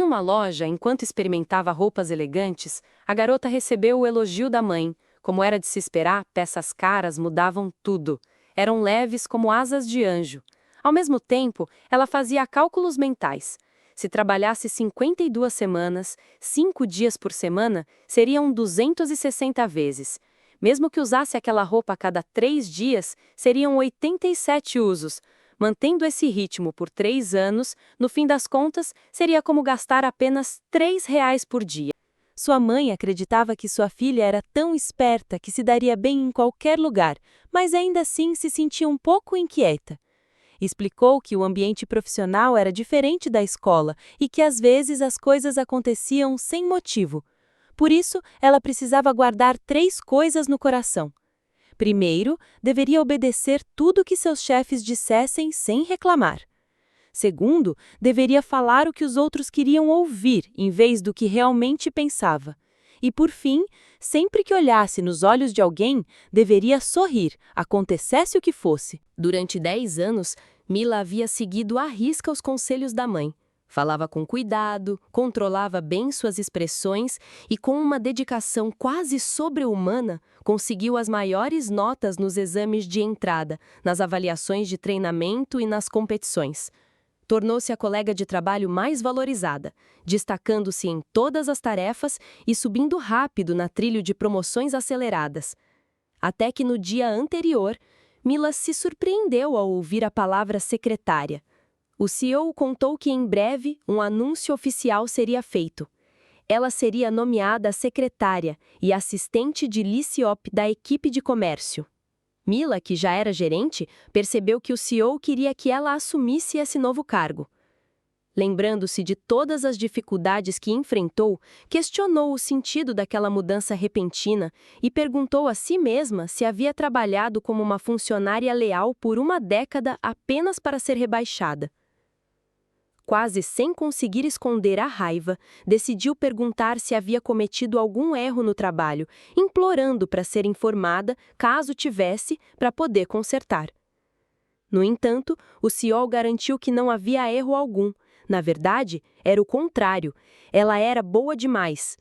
uma loja, enquanto experimentava roupas elegantes, a garota recebeu o elogio da mãe. Como era de se esperar, peças caras mudavam tudo. Eram leves como asas de anjo. Ao mesmo tempo, ela fazia cálculos mentais. Se trabalhasse 52 semanas, 5 dias por semana, seriam 260 vezes. Mesmo que usasse aquela roupa a cada 3 dias, seriam 87 usos. Mantendo esse ritmo por 3 anos, no fim das contas, seria como gastar apenas R$ 3 por dia. Sua mãe acreditava que sua filha era tão esperta que se daria bem em qualquer lugar, mas ainda assim se sentia um pouco inquieta. Explicou que o ambiente profissional era diferente da escola e que às vezes as coisas aconteciam sem motivo. Por isso, ela precisava guardar 3 coisas no coração. Primeiro, deveria obedecer tudo que seus chefes dissessem sem reclamar. Segundo, deveria falar o que os outros queriam ouvir, em vez do que realmente pensava. E por fim, sempre que olhasse nos olhos de alguém, deveria sorrir, acontecesse o que fosse. Durante 10 anos, Mila havia seguido à risca os conselhos da mãe. Falava com cuidado, controlava bem suas expressões e, com uma dedicação quase sobre-humana, conseguiu as maiores notas nos exames de entrada, nas avaliações de treinamento e nas competições. Tornou-se a colega de trabalho mais valorizada, destacando-se em todas as tarefas e subindo rápido na trilha de promoções aceleradas. Até que no dia anterior, Mila se surpreendeu ao ouvir a palavra secretária. O CEO contou que em breve um anúncio oficial seria feito. Ela seria nomeada secretária e assistente de Liciop da equipe de comércio. Mila, que já era gerente, percebeu que o CEO queria que ela assumisse esse novo cargo. Lembrando-se de todas as dificuldades que enfrentou, questionou o sentido daquela mudança repentina e perguntou a si mesma se havia trabalhado como uma funcionária leal por uma década apenas para ser rebaixada. Quase sem conseguir esconder a raiva, decidiu perguntar se havia cometido algum erro no trabalho, implorando para ser informada, caso tivesse, para poder consertar. No entanto, o CEO garantiu que não havia erro algum. Na verdade, era o contrário. Ela era boa demais.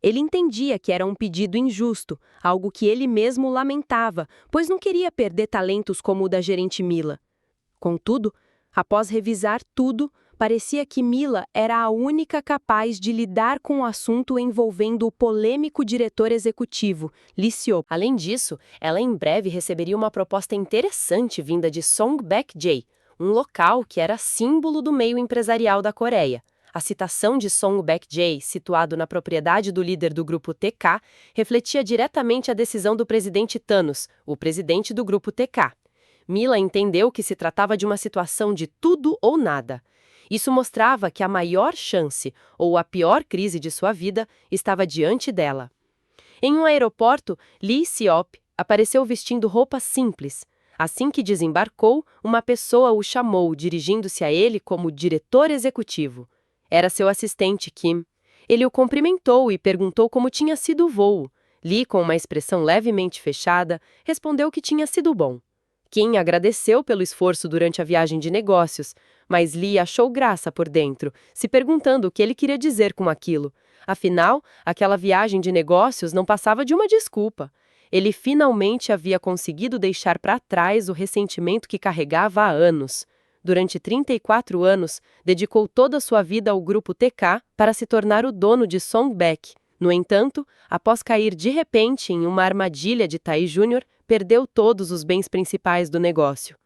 Ele entendia que era um pedido injusto, algo que ele mesmo lamentava, pois não queria perder talentos como o da gerente Mila. Contudo, após revisar tudo, parecia que Mila era a única capaz de lidar com o assunto envolvendo o polêmico diretor executivo, Liciop. Além disso, ela em breve receberia uma proposta interessante vinda de Songbak-Jay, um local que era símbolo do meio empresarial da Coreia. A citação de Songbak-Jay, situado na propriedade do líder do grupo TK, refletia diretamente a decisão do presidente Thanos, o presidente do grupo TK. Mila entendeu que se tratava de uma situação de tudo ou nada. Isso mostrava que a maior chance, ou a pior crise de sua vida, estava diante dela. Em um aeroporto, Lee Seop apareceu vestindo roupa simples. Assim que desembarcou, uma pessoa o chamou, dirigindo-se a ele como diretor executivo. Era seu assistente, Kim. Ele o cumprimentou e perguntou como tinha sido o voo. Lee, com uma expressão levemente fechada, respondeu que tinha sido bom. Kim agradeceu pelo esforço durante a viagem de negócios, mas Lee achou graça por dentro, se perguntando o que ele queria dizer com aquilo. Afinal, aquela viagem de negócios não passava de uma desculpa. Ele finalmente havia conseguido deixar para trás o ressentimento que carregava há anos. Durante 34 anos, dedicou toda a sua vida ao grupo TK para se tornar o dono de Songbak. No entanto, após cair de repente em uma armadilha de Tae Jr., perdeu todos os bens principais do negócio.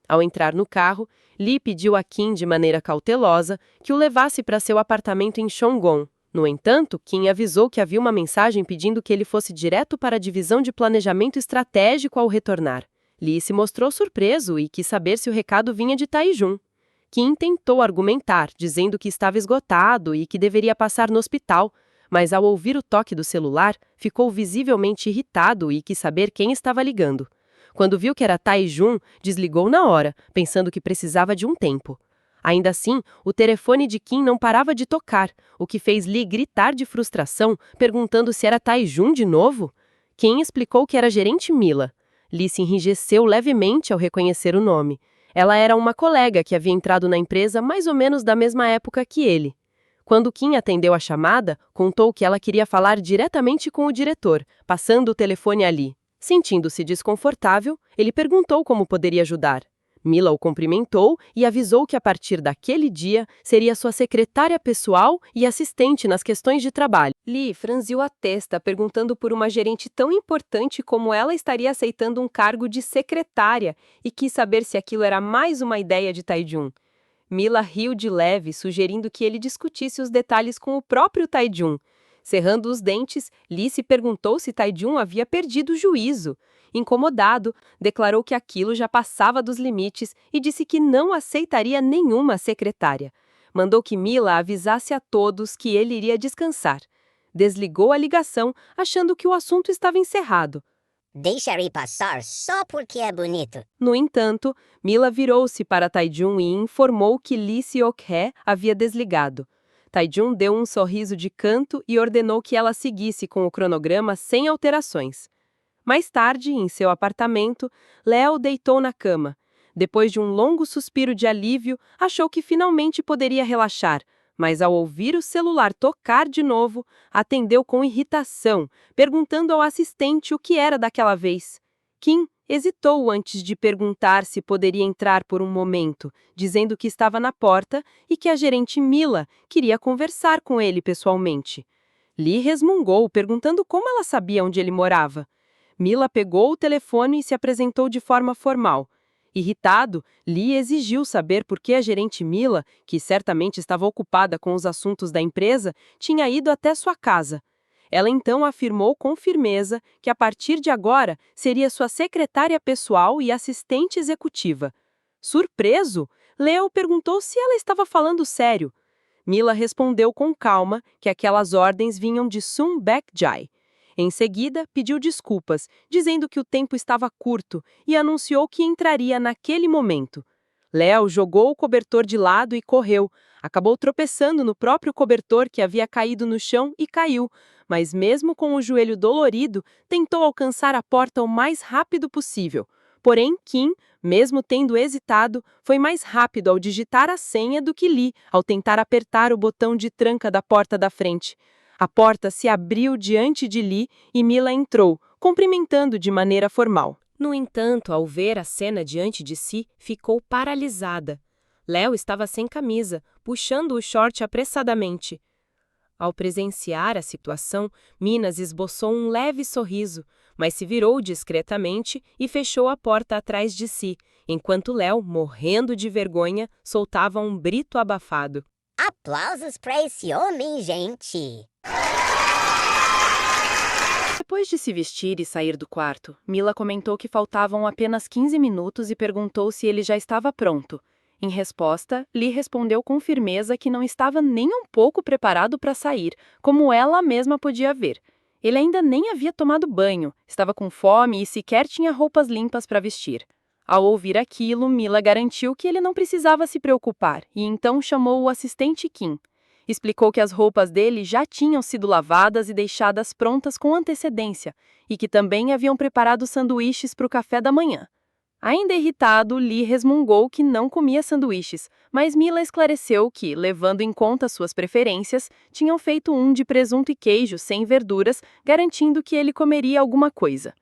Ao entrar no carro, Lee pediu a Kim de maneira cautelosa que o levasse para seu apartamento em Chongon. No entanto, Kim avisou que havia uma mensagem pedindo que ele fosse direto para a divisão de planejamento estratégico ao retornar. Lee se mostrou surpreso e quis saber se o recado vinha de Tae-jun. Kim tentou argumentar, dizendo que estava esgotado e que deveria passar no hospital, mas ao ouvir o toque do celular, ficou visivelmente irritado e quis saber quem estava ligando. Quando viu que era Tae-jun, desligou na hora, pensando que precisava de um tempo. Ainda assim, o telefone de Kim não parava de tocar, o que fez Lee gritar de frustração, perguntando se era Tae-jun de novo. Kim explicou que era gerente Mila. Lee se enrijeceu levemente ao reconhecer o nome. Ela era uma colega que havia entrado na empresa mais ou menos da mesma época que ele. Quando Kim atendeu a chamada, contou que ela queria falar diretamente com o diretor, passando o telefone ali. Sentindo-se desconfortável, ele perguntou como poderia ajudar. Mila o cumprimentou e avisou que a partir daquele dia seria sua secretária pessoal e assistente nas questões de trabalho. Lee franziu a testa, perguntando por uma gerente tão importante como ela estaria aceitando um cargo de secretária e quis saber se aquilo era mais uma ideia de Tae-jun. Mila riu de leve, sugerindo que ele discutisse os detalhes com o próprio Tae-jun. Cerrando os dentes, Lee se perguntou se Tae-jun havia perdido o juízo. Incomodado, declarou que aquilo já passava dos limites e disse que não aceitaria nenhuma secretária. Mandou que Mila avisasse a todos que ele iria descansar. Desligou a ligação, achando que o assunto estava encerrado. Deixa ele passar só porque é bonito. No entanto, Mila virou-se para Tae-jun e informou que Lee Seok-hye havia desligado. Tae-jun deu um sorriso de canto e ordenou que ela seguisse com o cronograma sem alterações. Mais tarde, em seu apartamento, Leo deitou na cama. Depois de um longo suspiro de alívio, achou que finalmente poderia relaxar, mas ao ouvir o celular tocar de novo, atendeu com irritação, perguntando ao assistente o que era daquela vez. Kim hesitou antes de perguntar se poderia entrar por um momento, dizendo que estava na porta e que a gerente Mila queria conversar com ele pessoalmente. Lee resmungou, perguntando como ela sabia onde ele morava. Mila pegou o telefone e se apresentou de forma formal. Irritado, Lee exigiu saber por que a gerente Mila, que certamente estava ocupada com os assuntos da empresa, tinha ido até sua casa. Ela então afirmou com firmeza que a partir de agora seria sua secretária pessoal e assistente executiva. Surpreso, Leo perguntou se ela estava falando sério. Mila respondeu com calma que aquelas ordens vinham de Sun Baek-jae. Em seguida, pediu desculpas, dizendo que o tempo estava curto e anunciou que entraria naquele momento. Leo jogou o cobertor de lado e correu. Acabou tropeçando no próprio cobertor que havia caído no chão e caiu, mas mesmo com o joelho dolorido, tentou alcançar a porta o mais rápido possível. Porém, Kim, mesmo tendo hesitado, foi mais rápido ao digitar a senha do que Lee ao tentar apertar o botão de tranca da porta da frente. A porta se abriu diante de Lee e Mila entrou, cumprimentando de maneira formal. No entanto, ao ver a cena diante de si, ficou paralisada. Leo estava sem camisa, puxando o short apressadamente. Ao presenciar a situação, Minas esboçou um leve sorriso, mas se virou discretamente e fechou a porta atrás de si, enquanto Leo, morrendo de vergonha, soltava um brito abafado. Aplausos para esse homem, gente! Depois de se vestir e sair do quarto, Mila comentou que faltavam apenas 15 minutos e perguntou se ele já estava pronto. Em resposta, Lee respondeu com firmeza que não estava nem um pouco preparado para sair, como ela mesma podia ver. Ele ainda nem havia tomado banho, estava com fome e sequer tinha roupas limpas para vestir. Ao ouvir aquilo, Mila garantiu que ele não precisava se preocupar e então chamou o assistente Kim. Explicou que as roupas dele já tinham sido lavadas e deixadas prontas com antecedência e que também haviam preparado sanduíches para o café da manhã. Ainda irritado, Lee resmungou que não comia sanduíches, mas Mila esclareceu que, levando em conta suas preferências, tinham feito um de presunto e queijo sem verduras, garantindo que ele comeria alguma coisa.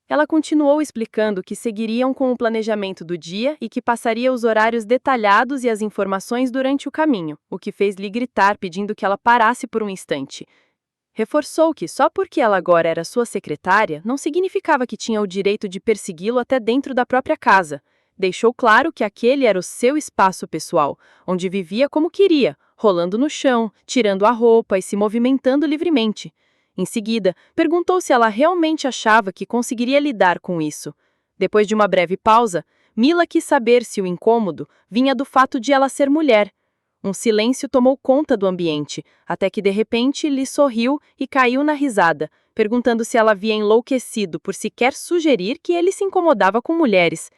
Ela continuou explicando que seguiriam com o planejamento do dia e que passaria os horários detalhados e as informações durante o caminho, o que fez Lee gritar pedindo que ela parasse por um instante. Reforçou que só porque ela agora era sua secretária não significava que tinha o direito de persegui-lo até dentro da própria casa. Deixou claro que aquele era o seu espaço pessoal, onde vivia como queria, rolando no chão, tirando a roupa e se movimentando livremente. Em seguida, perguntou se ela realmente achava que conseguiria lidar com isso. Depois de uma breve pausa, Mila quis saber se o incômodo vinha do fato de ela ser mulher. Um silêncio tomou conta do ambiente, até que de repente Lee sorriu e caiu na risada, perguntando se ela havia enlouquecido por sequer sugerir que ele se incomodava com mulheres.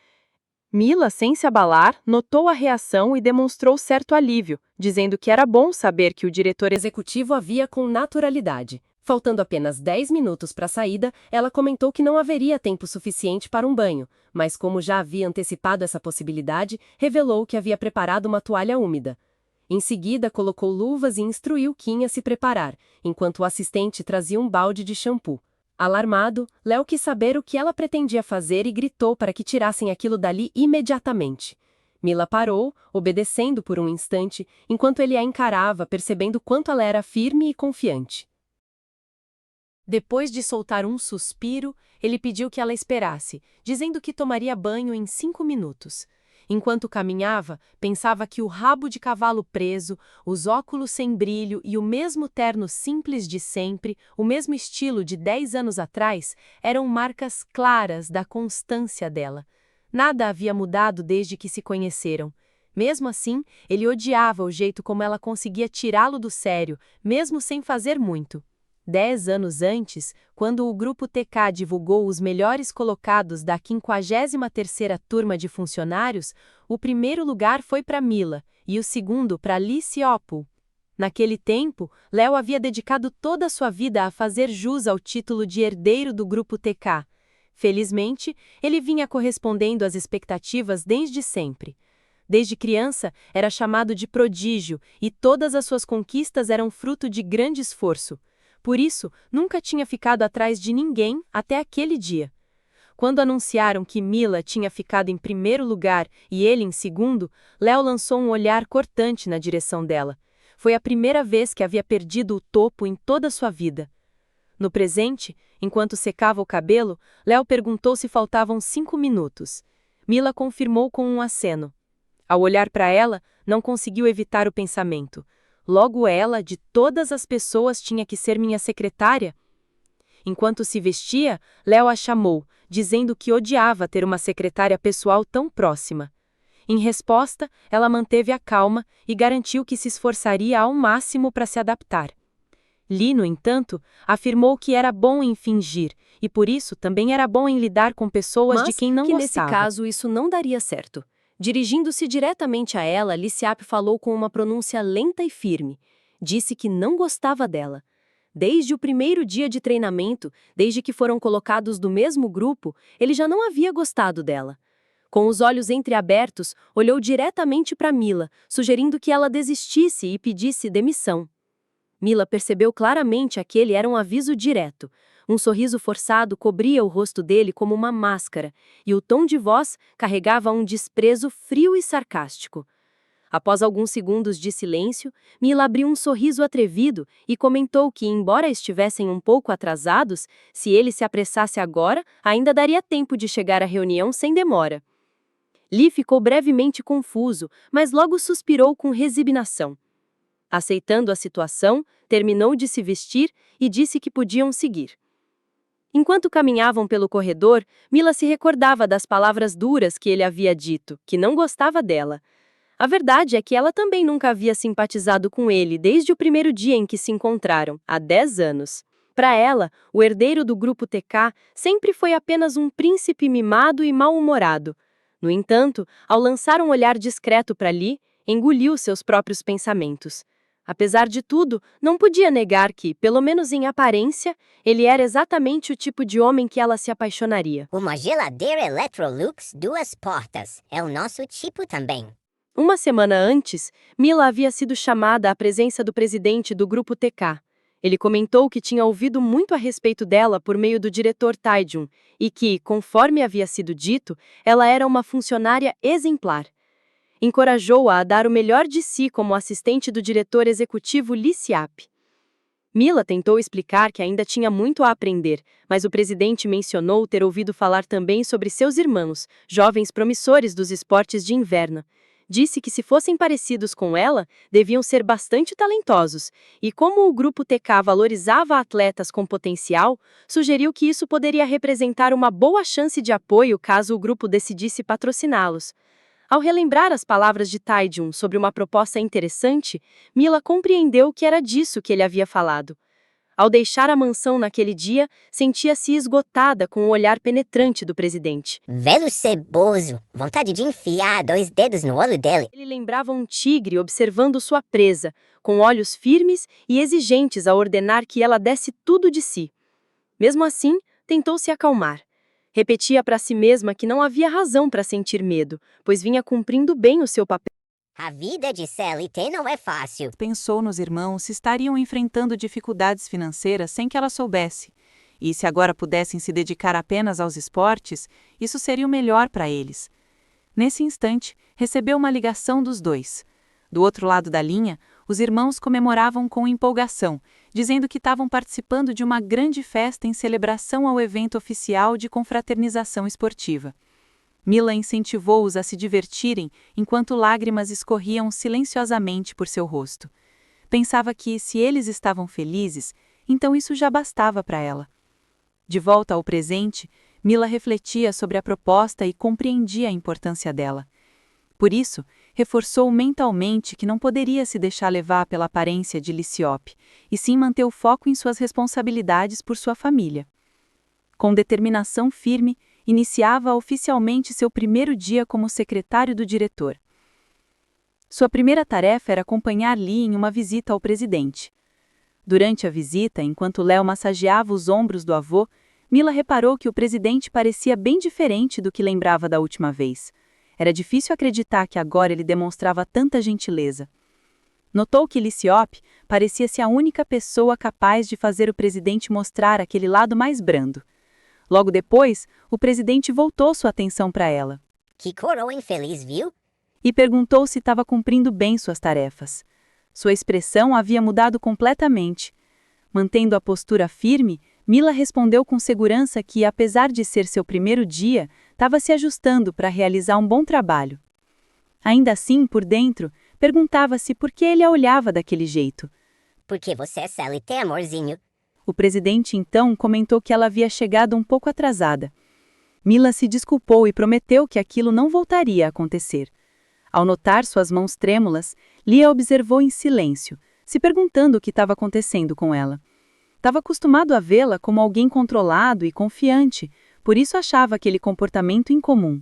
Mila, sem se abalar, notou a reação e demonstrou certo alívio, dizendo que era bom saber que o diretor executivo havia com naturalidade. Faltando apenas 10 minutos para a saída, ela comentou que não haveria tempo suficiente para um banho, mas como já havia antecipado essa possibilidade, revelou que havia preparado uma toalha úmida. Em seguida, colocou luvas e instruiu Kim a se preparar, enquanto o assistente trazia um balde de shampoo. Alarmado, Léo quis saber o que ela pretendia fazer e gritou para que tirassem aquilo dali imediatamente. Mila parou, obedecendo por um instante, enquanto ele a encarava, percebendo quanto ela era firme e confiante. Depois de soltar um suspiro, ele pediu que ela esperasse, dizendo que tomaria banho em 5 minutos. Enquanto caminhava, pensava que o rabo de cavalo preso, os óculos sem brilho e o mesmo terno simples de sempre, o mesmo estilo de 10 anos atrás, eram marcas claras da constância dela. Nada havia mudado desde que se conheceram. Mesmo assim, ele odiava o jeito como ela conseguia tirá-lo do sério, mesmo sem fazer muito. 10 anos antes, quando o Grupo TK divulgou os melhores colocados da 53ª turma de funcionários, o primeiro lugar foi para Mila e o segundo para Lee Seopul. Naquele tempo, Léo havia dedicado toda a sua vida a fazer jus ao título de herdeiro do Grupo TK. Felizmente, ele vinha correspondendo às expectativas desde sempre. Desde criança, era chamado de prodígio e todas as suas conquistas eram fruto de grande esforço. Por isso, nunca tinha ficado atrás de ninguém até aquele dia. Quando anunciaram que Mila tinha ficado em primeiro lugar e ele em segundo, Léo lançou um olhar cortante na direção dela. Foi a primeira vez que havia perdido o topo em toda a sua vida. No presente, enquanto secava o cabelo, Léo perguntou se faltavam 5 minutos. Mila confirmou com um aceno. Ao olhar para ela, não conseguiu evitar o pensamento. Logo ela, de todas as pessoas, tinha que ser minha secretária? Enquanto se vestia, Léo a chamou, dizendo que odiava ter uma secretária pessoal tão próxima. Em resposta, ela manteve a calma e garantiu que se esforçaria ao máximo para se adaptar. Lee, no entanto, afirmou que era bom em fingir, e por isso também era bom em lidar com pessoas de quem não que gostava. nesse caso isso não daria certo. Dirigindo-se diretamente a ela, Lee Seop falou com uma pronúncia lenta e firme. Disse que não gostava dela. Desde o primeiro dia de treinamento, desde que foram colocados do mesmo grupo, ele já não havia gostado dela. Com os olhos entreabertos, olhou diretamente para Mila, sugerindo que ela desistisse e pedisse demissão. Mila percebeu claramente que aquele era um aviso direto. Um sorriso forçado cobria o rosto dele como uma máscara, e o tom de voz carregava um desprezo frio e sarcástico. Após alguns segundos de silêncio, Mila abriu um sorriso atrevido e comentou que, embora estivessem um pouco atrasados, se ele se apressasse agora, ainda daria tempo de chegar à reunião sem demora. Lee ficou brevemente confuso, mas logo suspirou com resignação. Aceitando a situação, terminou de se vestir e disse que podiam seguir. Enquanto caminhavam pelo corredor, Mila se recordava das palavras duras que ele havia dito, que não gostava dela. A verdade é que ela também nunca havia simpatizado com ele desde o primeiro dia em que se encontraram, há 10 anos. Para ela, o herdeiro do Grupo TK sempre foi apenas um príncipe mimado e mal-humorado. No entanto, ao lançar um olhar discreto para Lee, engoliu seus próprios pensamentos. Apesar de tudo, não podia negar que, pelo menos em aparência, ele era exatamente o tipo de homem que ela se apaixonaria. Uma geladeira Electrolux 2 portas. É o nosso tipo também. Uma semana antes, Mila havia sido chamada à presença do presidente do Grupo TK. Ele comentou que tinha ouvido muito a respeito dela por meio do diretor Taejun e que, conforme havia sido dito, ela era uma funcionária exemplar. Encorajou-a a dar o melhor de si como assistente do diretor executivo Lee Seop. Mila tentou explicar que ainda tinha muito a aprender, mas o presidente mencionou ter ouvido falar também sobre seus irmãos, jovens promissores dos esportes de inverno. Disse que se fossem parecidos com ela, deviam ser bastante talentosos, e como o Grupo TK valorizava atletas com potencial, sugeriu que isso poderia representar uma boa chance de apoio caso o grupo decidisse patrociná-los. Ao relembrar as palavras de Taejun sobre uma proposta interessante, Mila compreendeu que era disso que ele havia falado. Ao deixar a mansão naquele dia, sentia-se esgotada com o olhar penetrante do presidente. Velho ceboso. Vontade de enfiar 2 dedos no olho dele. Ele lembrava um tigre observando sua presa, com olhos firmes e exigentes a ordenar que ela desse tudo de si. Mesmo assim, tentou se acalmar. Repetia para si mesma que não havia razão para sentir medo, pois vinha cumprindo bem o seu papel. A vida de CLT não é fácil. Pensou nos irmãos se estariam enfrentando dificuldades financeiras sem que ela soubesse. E se agora pudessem se dedicar apenas aos esportes, isso seria o melhor para eles. Nesse instante, recebeu uma ligação dos dois. Do outro lado da linha, os irmãos comemoravam com empolgação, dizendo que estavam participando de uma grande festa em celebração ao evento oficial de confraternização esportiva. Mila incentivou-os a se divertirem enquanto lágrimas escorriam silenciosamente por seu rosto. Pensava que, se eles estavam felizes, então isso já bastava para ela. De volta ao presente, Mila refletia sobre a proposta e compreendia a importância dela. Por isso, reforçou mentalmente que não poderia se deixar levar pela aparência de Liciope, e sim manter o foco em suas responsabilidades por sua família. Com determinação firme, iniciava oficialmente seu primeiro dia como secretário do diretor. Sua primeira tarefa era acompanhar Lee em uma visita ao presidente. Durante a visita, enquanto Léo massageava os ombros do avô, Mila reparou que o presidente parecia bem diferente do que lembrava da última vez. Era difícil acreditar que agora ele demonstrava tanta gentileza. Notou que Liciope parecia-se a única pessoa capaz de fazer o presidente mostrar aquele lado mais brando. Logo depois, o presidente voltou sua atenção para ela. Que coroa infeliz, viu? E perguntou se estava cumprindo bem suas tarefas. Sua expressão havia mudado completamente. Mantendo a postura firme, Mila respondeu com segurança que, apesar de ser seu primeiro dia, estava se ajustando para realizar um bom trabalho. Ainda assim, por dentro, perguntava-se por que ele a olhava daquele jeito. Porque você é CLT, amorzinho. O presidente, então, comentou que ela havia chegado um pouco atrasada. Mila se desculpou e prometeu que aquilo não voltaria a acontecer. Ao notar suas mãos trêmulas, Lee a observou em silêncio, se perguntando o que estava acontecendo com ela. Estava acostumado a vê-la como alguém controlado e confiante, por isso achava aquele comportamento incomum.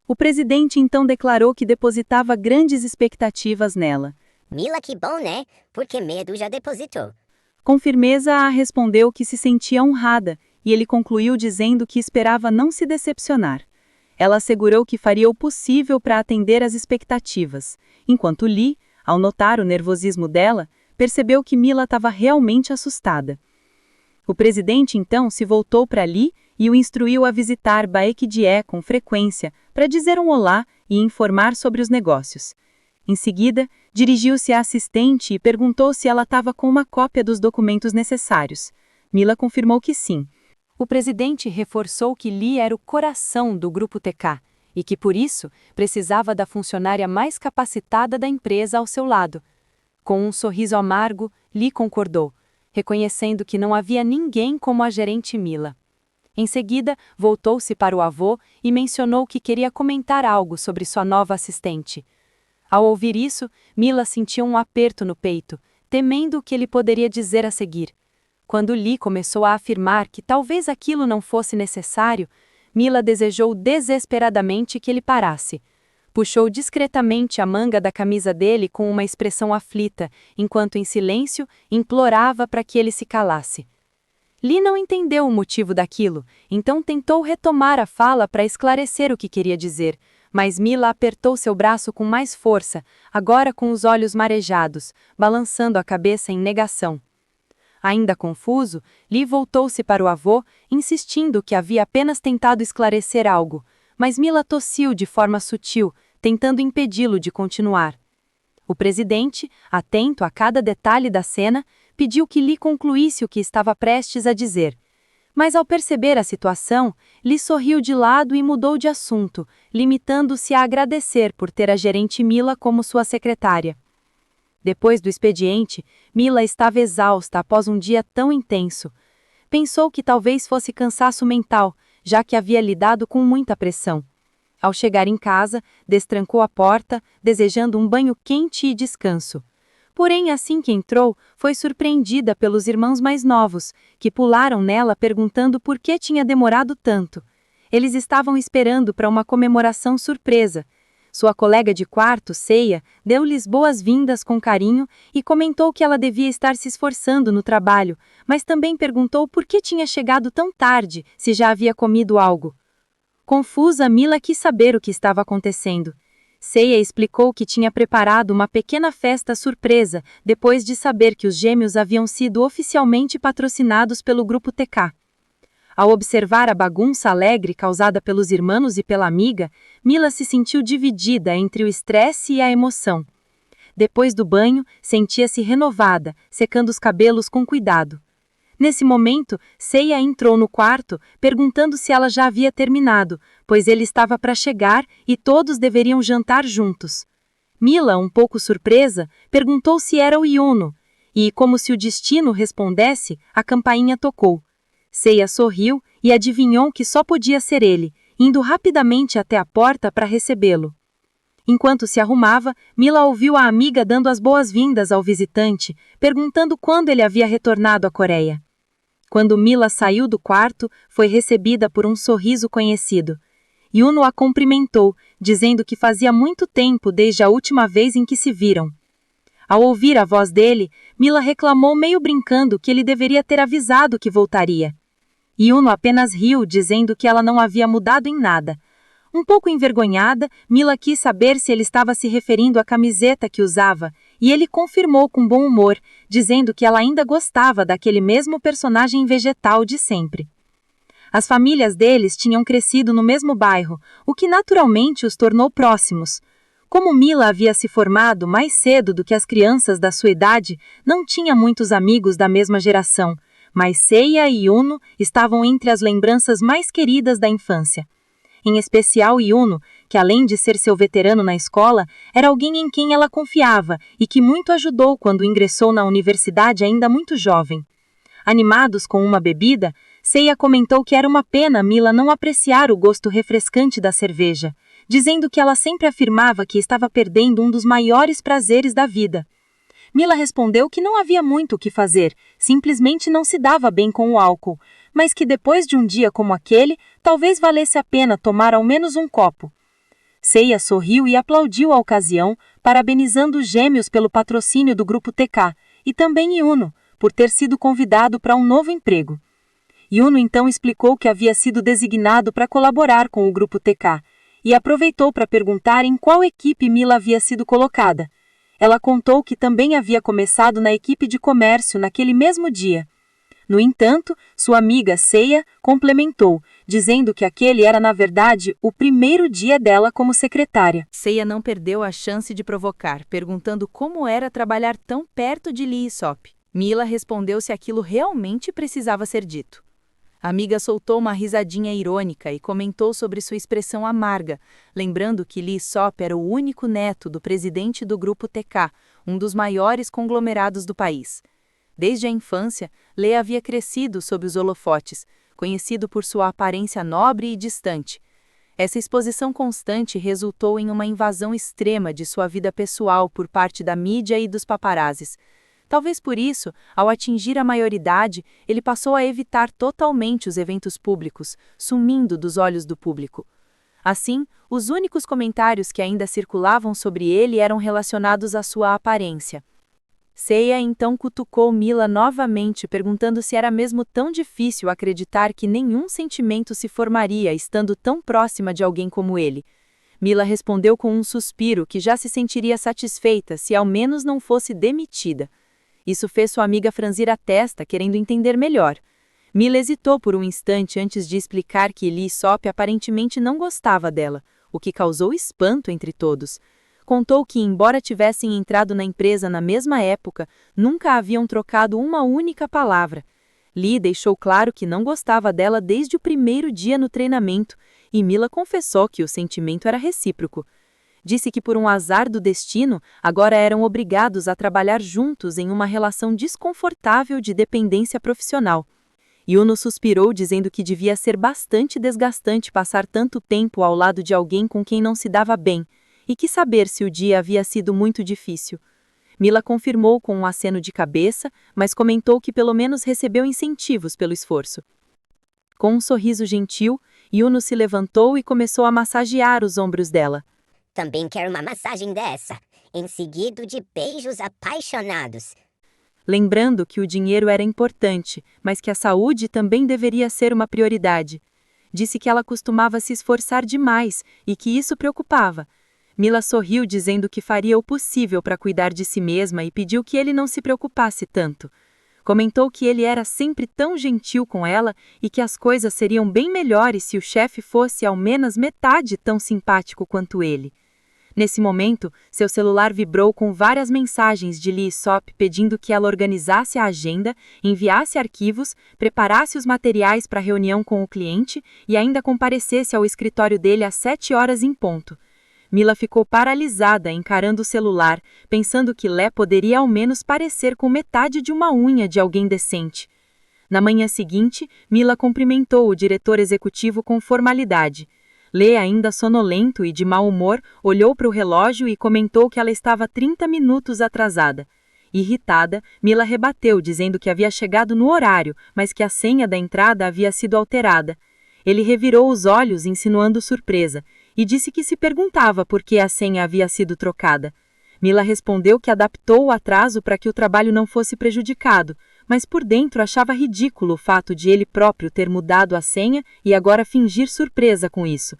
O presidente então declarou que depositava grandes expectativas nela. Mila, que bom, né? Porque medo já depositou. Com firmeza, a respondeu que se sentia honrada, e ele concluiu dizendo que esperava não se decepcionar. Ela assegurou que faria o possível para atender às expectativas, enquanto Lee, ao notar o nervosismo dela, percebeu que Mila estava realmente assustada. O presidente então se voltou para Lee e o instruiu a visitar Baekje com frequência para dizer um olá e informar sobre os negócios. Em seguida, dirigiu-se à assistente e perguntou se ela estava com uma cópia dos documentos necessários. Mila confirmou que sim. O presidente reforçou que Lee era o coração do Grupo TK e que, por isso, precisava da funcionária mais capacitada da empresa ao seu lado. Com um sorriso amargo, Lee concordou, reconhecendo que não havia ninguém como a gerente Mila. Em seguida, voltou-se para o avô e mencionou que queria comentar algo sobre sua nova assistente. Ao ouvir isso, Mila sentiu um aperto no peito, temendo o que ele poderia dizer a seguir. Quando Lee começou a afirmar que talvez aquilo não fosse necessário, Mila desejou desesperadamente que ele parasse. Puxou discretamente a manga da camisa dele com uma expressão aflita, enquanto em silêncio implorava para que ele se calasse. Lee não entendeu o motivo daquilo, então tentou retomar a fala para esclarecer o que queria dizer, mas Mila apertou seu braço com mais força, agora com os olhos marejados, balançando a cabeça em negação. Ainda confuso, Lee voltou-se para o avô, insistindo que havia apenas tentado esclarecer algo, mas Mila tossiu de forma sutil, tentando impedi-lo de continuar. O presidente, atento a cada detalhe da cena, pediu que Lee concluísse o que estava prestes a dizer. Mas ao perceber a situação, Lee sorriu de lado e mudou de assunto, limitando-se a agradecer por ter a gerente Mila como sua secretária. Depois do expediente, Mila estava exausta após um dia tão intenso. Pensou que talvez fosse cansaço mental, já que havia lidado com muita pressão. Ao chegar em casa, destrancou a porta, desejando um banho quente e descanso. Porém, assim que entrou, foi surpreendida pelos irmãos mais novos, que pularam nela perguntando por que tinha demorado tanto. Eles estavam esperando para uma comemoração surpresa. Sua colega de quarto, Ceia, deu-lhes boas-vindas com carinho e comentou que ela devia estar se esforçando no trabalho, mas também perguntou por que tinha chegado tão tarde, se já havia comido algo. Confusa, Mila quis saber o que estava acontecendo. Seiya explicou que tinha preparado uma pequena festa surpresa depois de saber que os gêmeos haviam sido oficialmente patrocinados pelo Grupo TK. Ao observar a bagunça alegre causada pelos irmãos e pela amiga, Mila se sentiu dividida entre o estresse e a emoção. Depois do banho, sentia-se renovada, secando os cabelos com cuidado. Nesse momento, Seiya entrou no quarto, perguntando se ela já havia terminado, pois ele estava para chegar e todos deveriam jantar juntos. Mila, um pouco surpresa, perguntou se era o Yuno, e, como se o destino respondesse, a campainha tocou. Seiya sorriu e adivinhou que só podia ser ele, indo rapidamente até a porta para recebê-lo. Enquanto se arrumava, Mila ouviu a amiga dando as boas-vindas ao visitante, perguntando quando ele havia retornado à Coreia. Quando Mila saiu do quarto, foi recebida por um sorriso conhecido. Yuno a cumprimentou, dizendo que fazia muito tempo desde a última vez em que se viram. Ao ouvir a voz dele, Mila reclamou meio brincando que ele deveria ter avisado que voltaria. Yuno apenas riu, dizendo que ela não havia mudado em nada. Um pouco envergonhada, Mila quis saber se ele estava se referindo à camiseta que usava, e ele confirmou com bom humor, dizendo que ela ainda gostava daquele mesmo personagem vegetal de sempre. As famílias deles tinham crescido no mesmo bairro, o que naturalmente os tornou próximos. Como Mila havia se formado mais cedo do que as crianças da sua idade, não tinha muitos amigos da mesma geração, mas Seiya e Yuno estavam entre as lembranças mais queridas da infância. Em especial Yuno, que além de ser seu veterano na escola, era alguém em quem ela confiava e que muito ajudou quando ingressou na universidade ainda muito jovem. Animados com uma bebida, Seiya comentou que era uma pena Mila não apreciar o gosto refrescante da cerveja, dizendo que ela sempre afirmava que estava perdendo um dos maiores prazeres da vida. Mila respondeu que não havia muito o que fazer, simplesmente não se dava bem com o álcool, mas que depois de um dia como aquele, talvez valesse a pena tomar ao menos um copo. Seiya sorriu e aplaudiu a ocasião, parabenizando os gêmeos pelo patrocínio do Grupo TK, e também Yuno, por ter sido convidado para um novo emprego. Yuno então explicou que havia sido designado para colaborar com o Grupo TK, e aproveitou para perguntar em qual equipe Mila havia sido colocada. Ela contou que também havia começado na equipe de comércio naquele mesmo dia. No entanto, sua amiga Seiya complementou, dizendo que aquele era, na verdade, o primeiro dia dela como secretária. Seiya não perdeu a chance de provocar, perguntando como era trabalhar tão perto de Lee Sop. Mila respondeu se aquilo realmente precisava ser dito. A amiga soltou uma risadinha irônica e comentou sobre sua expressão amarga, lembrando que Lee Sop era o único neto do presidente do Grupo TK, um dos maiores conglomerados do país. Desde a infância, Lee havia crescido sob os holofotes, conhecido por sua aparência nobre e distante. Essa exposição constante resultou em uma invasão extrema de sua vida pessoal por parte da mídia e dos paparazzis. Talvez por isso, ao atingir a maioridade, ele passou a evitar totalmente os eventos públicos, sumindo dos olhos do público. Assim, os únicos comentários que ainda circulavam sobre ele eram relacionados à sua aparência. Seiya então cutucou Mila novamente, perguntando se era mesmo tão difícil acreditar que nenhum sentimento se formaria estando tão próxima de alguém como ele. Mila respondeu com um suspiro que já se sentiria satisfeita se ao menos não fosse demitida. Isso fez sua amiga franzir a testa, querendo entender melhor. Mila hesitou por um instante antes de explicar que Lee Sop aparentemente não gostava dela, o que causou espanto entre todos. Contou que, embora tivessem entrado na empresa na mesma época, nunca haviam trocado uma única palavra. Lee deixou claro que não gostava dela desde o primeiro dia no treinamento, e Mila confessou que o sentimento era recíproco. Disse que por um azar do destino, agora eram obrigados a trabalhar juntos em uma relação desconfortável de dependência profissional. Yuno suspirou dizendo que devia ser bastante desgastante passar tanto tempo ao lado de alguém com quem não se dava bem, e quis saber se o dia havia sido muito difícil. Mila confirmou com um aceno de cabeça, mas comentou que pelo menos recebeu incentivos pelo esforço. Com um sorriso gentil, Yuno se levantou e começou a massagear os ombros dela. Também quero uma massagem dessa, em seguida de beijos apaixonados. Lembrando que o dinheiro era importante, mas que a saúde também deveria ser uma prioridade. Disse que ela costumava se esforçar demais e que isso preocupava. Mila sorriu dizendo que faria o possível para cuidar de si mesma e pediu que ele não se preocupasse tanto. Comentou que ele era sempre tão gentil com ela e que as coisas seriam bem melhores se o chefe fosse ao menos metade tão simpático quanto ele. Nesse momento, seu celular vibrou com várias mensagens de Lee Sop pedindo que ela organizasse a agenda, enviasse arquivos, preparasse os materiais para a reunião com o cliente e ainda comparecesse ao escritório dele às 7 horas em ponto. Mila ficou paralisada encarando o celular, pensando que Lee poderia ao menos parecer com metade de uma unha de alguém decente. Na manhã seguinte, Mila cumprimentou o diretor executivo com formalidade. Lee, ainda sonolento e de mau humor, olhou para o relógio e comentou que ela estava 30 minutos atrasada. Irritada, Mila rebateu, dizendo que havia chegado no horário, mas que a senha da entrada havia sido alterada. Ele revirou os olhos, insinuando surpresa, e disse que se perguntava por que a senha havia sido trocada. Mila respondeu que adaptou o atraso para que o trabalho não fosse prejudicado, mas por dentro achava ridículo o fato de ele próprio ter mudado a senha e agora fingir surpresa com isso.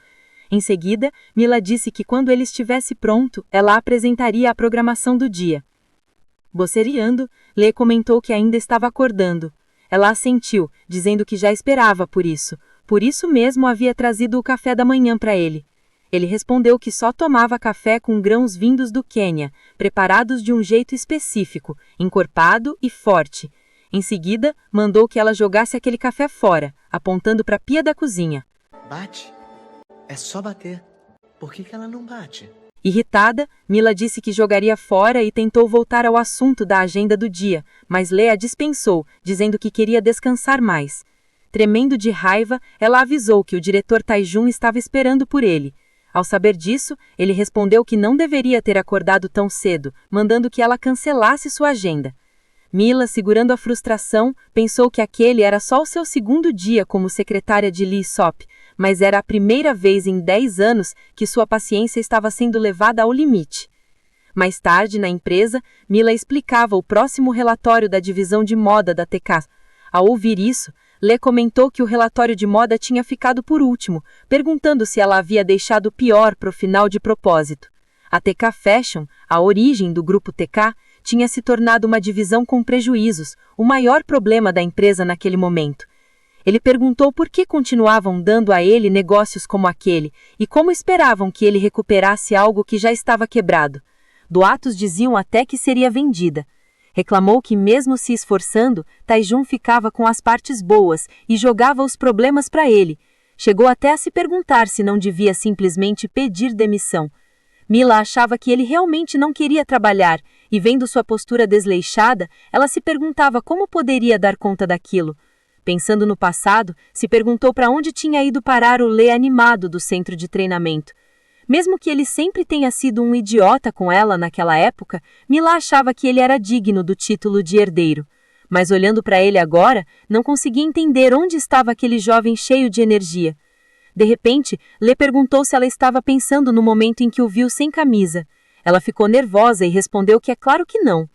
Em seguida, Mila disse que quando ele estivesse pronto, ela apresentaria a programação do dia. Boceriando, Lee comentou que ainda estava acordando. Ela assentiu, dizendo que já esperava por isso mesmo havia trazido o café da manhã para ele. Ele respondeu que só tomava café com grãos vindos do Quênia, preparados de um jeito específico, encorpado e forte. Em seguida, mandou que ela jogasse aquele café fora, apontando para a pia da cozinha. Bate. É só bater. Por que ela não bate? Irritada, Mila disse que jogaria fora e tentou voltar ao assunto da agenda do dia, mas Lee a dispensou, dizendo que queria descansar mais. Tremendo de raiva, ela avisou que o diretor Taijun estava esperando por ele. Ao saber disso, ele respondeu que não deveria ter acordado tão cedo, mandando que ela cancelasse sua agenda. Mila, segurando a frustração, pensou que aquele era só o seu segundo dia como secretária de Lee Sop, mas era a primeira vez em 10 anos que sua paciência estava sendo levada ao limite. Mais tarde, na empresa, Mila explicava o próximo relatório da divisão de moda da TK. Ao ouvir isso, Lee comentou que o relatório de moda tinha ficado por último, perguntando se ela havia deixado o pior para o final de propósito. A TK Fashion, a origem do grupo TK, tinha se tornado uma divisão com prejuízos, o maior problema da empresa naquele momento. Ele perguntou por que continuavam dando a ele negócios como aquele e como esperavam que ele recuperasse algo que já estava quebrado. Boatos diziam até que seria vendida. Reclamou que, mesmo se esforçando, Taijun ficava com as partes boas e jogava os problemas para ele. Chegou até a se perguntar se não devia simplesmente pedir demissão. Mila achava que ele realmente não queria trabalhar e, vendo sua postura desleixada, ela se perguntava como poderia dar conta daquilo. Pensando no passado, se perguntou para onde tinha ido parar o Lee animado do centro de treinamento. Mesmo que ele sempre tenha sido um idiota com ela naquela época, Mila achava que ele era digno do título de herdeiro. Mas olhando para ele agora, não conseguia entender onde estava aquele jovem cheio de energia. De repente, Lee perguntou se ela estava pensando no momento em que o viu sem camisa. Ela ficou nervosa e respondeu que é claro que não.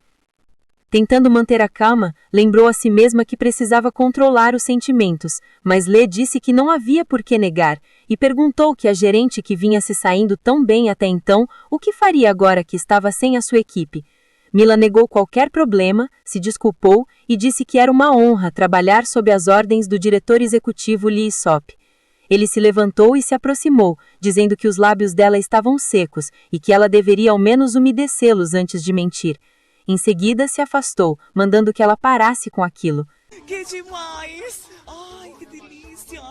Tentando manter a calma, lembrou a si mesma que precisava controlar os sentimentos, mas Lee disse que não havia por que negar e perguntou que a gerente que vinha se saindo tão bem até então, o que faria agora que estava sem a sua equipe. Mila negou qualquer problema, se desculpou e disse que era uma honra trabalhar sob as ordens do diretor executivo Lee Sop. Ele se levantou e se aproximou, dizendo que os lábios dela estavam secos e que ela deveria ao menos umedecê-los antes de mentir. Em seguida, se afastou, mandando que ela parasse com aquilo. Que demais! Ai, que delícia!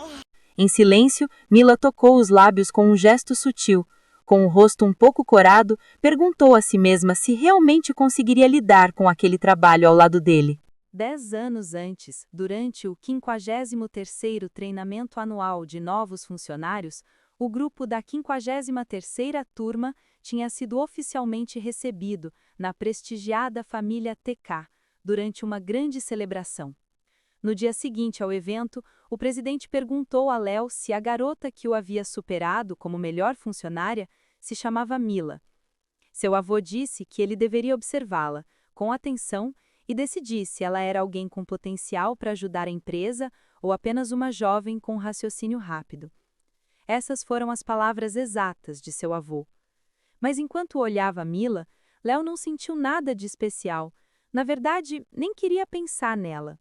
Em silêncio, Mila tocou os lábios com um gesto sutil. Com o rosto um pouco corado, perguntou a si mesma se realmente conseguiria lidar com aquele trabalho ao lado dele. 10 anos antes, durante o 53º treinamento anual de novos funcionários, o grupo da 53ª turma tinha sido oficialmente recebido na prestigiada família TK, durante uma grande celebração. No dia seguinte ao evento, o presidente perguntou a Léo se a garota que o havia superado como melhor funcionária se chamava Mila. Seu avô disse que ele deveria observá-la, com atenção, e decidir se ela era alguém com potencial para ajudar a empresa ou apenas uma jovem com raciocínio rápido. Essas foram as palavras exatas de seu avô. Mas enquanto olhava Mila, Léo não sentiu nada de especial. Na verdade, nem queria pensar nela.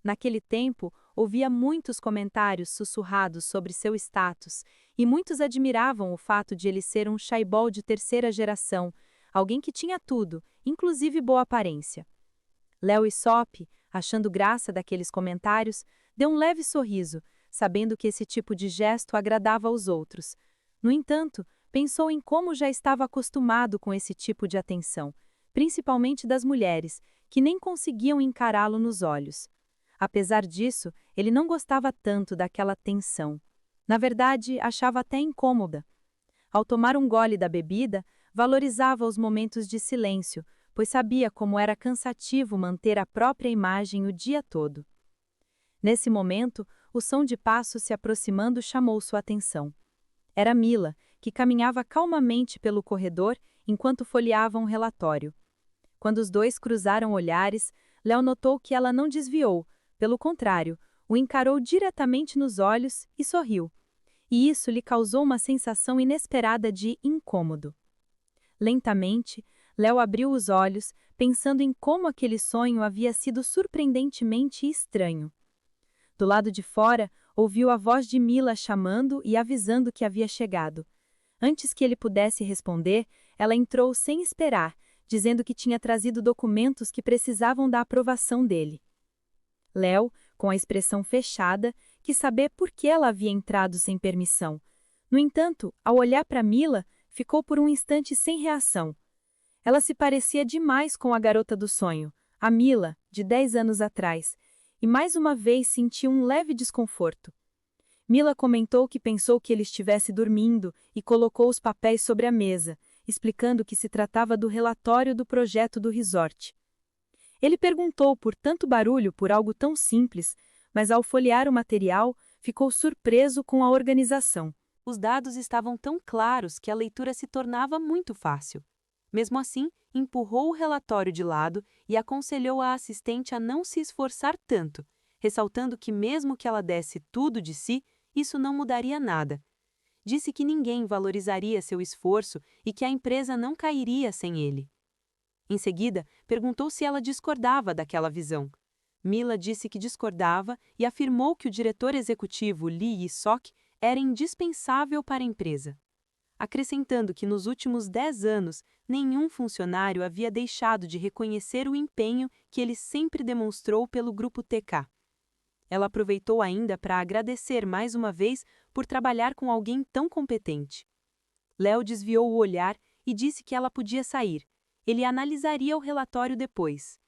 Naquele tempo, ouvia muitos comentários sussurrados sobre seu status, e muitos admiravam o fato de ele ser um chaibol de terceira geração, alguém que tinha tudo, inclusive boa aparência. Léo Issop, achando graça daqueles comentários, deu um leve sorriso, sabendo que esse tipo de gesto agradava aos outros. No entanto, pensou em como já estava acostumado com esse tipo de atenção, principalmente das mulheres, que nem conseguiam encará-lo nos olhos. Apesar disso, ele não gostava tanto daquela tensão. Na verdade, achava até incômoda. Ao tomar um gole da bebida, valorizava os momentos de silêncio, pois sabia como era cansativo manter a própria imagem o dia todo. Nesse momento, o som de passos se aproximando chamou sua atenção. Era Mila, que caminhava calmamente pelo corredor enquanto folheava um relatório. Quando os dois cruzaram olhares, Léo notou que ela não desviou, pelo contrário, o encarou diretamente nos olhos e sorriu. E isso lhe causou uma sensação inesperada de incômodo. Lentamente, Léo abriu os olhos, pensando em como aquele sonho havia sido surpreendentemente estranho. Do lado de fora, ouviu a voz de Mila chamando e avisando que havia chegado. Antes que ele pudesse responder, ela entrou sem esperar, dizendo que tinha trazido documentos que precisavam da aprovação dele. Léo, com a expressão fechada, quis saber por que ela havia entrado sem permissão. No entanto, ao olhar para Mila, ficou por um instante sem reação. Ela se parecia demais com a garota do sonho, a Mila, de 10 anos atrás, e mais uma vez sentiu um leve desconforto. Mila comentou que pensou que ele estivesse dormindo e colocou os papéis sobre a mesa, explicando que se tratava do relatório do projeto do resort. Ele perguntou por tanto barulho por algo tão simples, mas ao folhear o material, ficou surpreso com a organização. Os dados estavam tão claros que a leitura se tornava muito fácil. Mesmo assim, empurrou o relatório de lado e aconselhou a assistente a não se esforçar tanto, ressaltando que mesmo que ela desse tudo de si, isso não mudaria nada. Disse que ninguém valorizaria seu esforço e que a empresa não cairia sem ele. Em seguida, perguntou se ela discordava daquela visão. Mila disse que discordava e afirmou que o diretor executivo Lee Yi-sok era indispensável para a empresa, acrescentando que nos últimos 10 anos, nenhum funcionário havia deixado de reconhecer o empenho que ele sempre demonstrou pelo Grupo TK. Ela aproveitou ainda para agradecer mais uma vez por trabalhar com alguém tão competente. Léo desviou o olhar e disse que ela podia sair. Ele analisaria o relatório depois.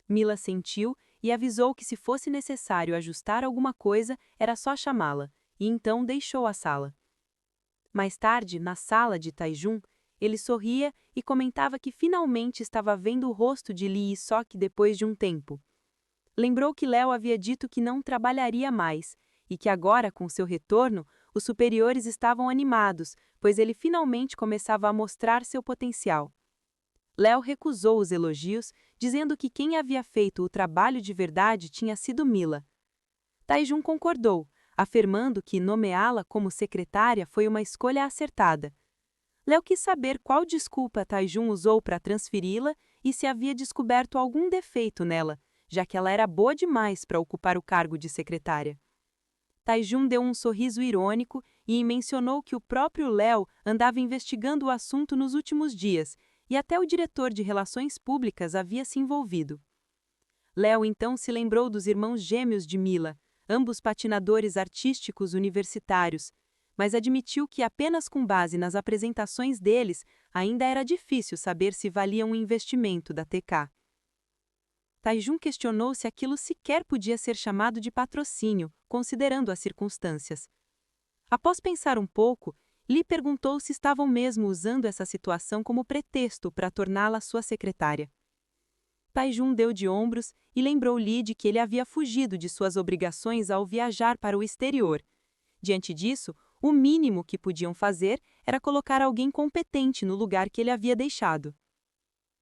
Mila sentiu e avisou que se fosse necessário ajustar alguma coisa, era só chamá-la, e então deixou a sala. Mais tarde, na sala de Taijun, ele sorria e comentava que finalmente estava vendo o rosto de Lee Yi-sok depois de um tempo. Lembrou que Léo havia dito que não trabalharia mais, e que agora, com seu retorno, os superiores estavam animados, pois ele finalmente começava a mostrar seu potencial. Léo recusou os elogios, dizendo que quem havia feito o trabalho de verdade tinha sido Mila. Taijun concordou, afirmando que nomeá-la como secretária foi uma escolha acertada. Léo quis saber qual desculpa Taijun usou para transferi-la e se havia descoberto algum defeito nela, já que ela era boa demais para ocupar o cargo de secretária. Taijun deu um sorriso irônico e mencionou que o próprio Léo andava investigando o assunto nos últimos dias, e até o diretor de Relações Públicas havia se envolvido. Léo então se lembrou dos irmãos gêmeos de Mila, ambos patinadores artísticos universitários, mas admitiu que apenas com base nas apresentações deles ainda era difícil saber se valiam um investimento da TK. Taijun questionou se aquilo sequer podia ser chamado de patrocínio, considerando as circunstâncias. Após pensar um pouco, Lee perguntou se estavam mesmo usando essa situação como pretexto para torná-la sua secretária. Taijun deu de ombros e lembrou Lee de que ele havia fugido de suas obrigações ao viajar para o exterior. Diante disso, o mínimo que podiam fazer era colocar alguém competente no lugar que ele havia deixado.